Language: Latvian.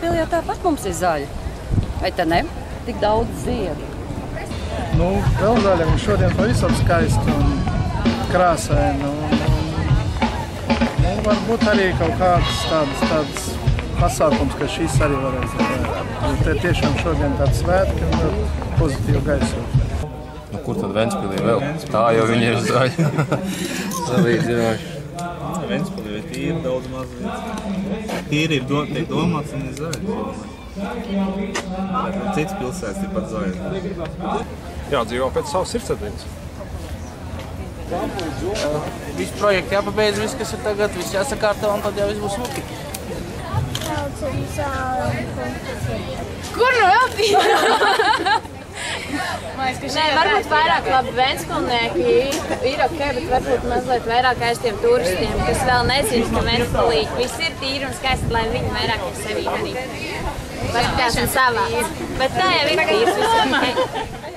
Ventspilī jau tāpat mums ir zaļa. Vai te ne? Tik daudz ziedu. Nu, vēl zaļa mums šodien pavisam skaisti un krāsaini. Varbūt arī kaut kāds tāds pasākums, ka šīs arī varēs būt. Te tiešām šodien tāds svētki un pozitīvu gaisot. Nu, kur tad Ventspilī vēl? Tā jau viņi ir zaļa. Salīdzinoši. Ventspilī ir tīri daudz maz vietas. Tīri ir tiek domāts un ir zaļa. Cits pilsētas ir pat zaļa. Jādzīvo pēc savas sirdsapziņas. Visi projekti jāpabeidz, viss, kas ir tagad, viss jāsakārto un tad jau viss būs smuki. Kur nu vēl bija? Nē, varbūt vairāk labi ventspilnieki ir ok, bet varbūt mazliet vairāk aiz tiem turistiem, kas vēl nezina, ka Ventspilī viss ir tīri un skaisti, lai viņi vairāk ir sevī arī. Vai tā esam savā. Bet tā jau ir tīrs, viss ir ok.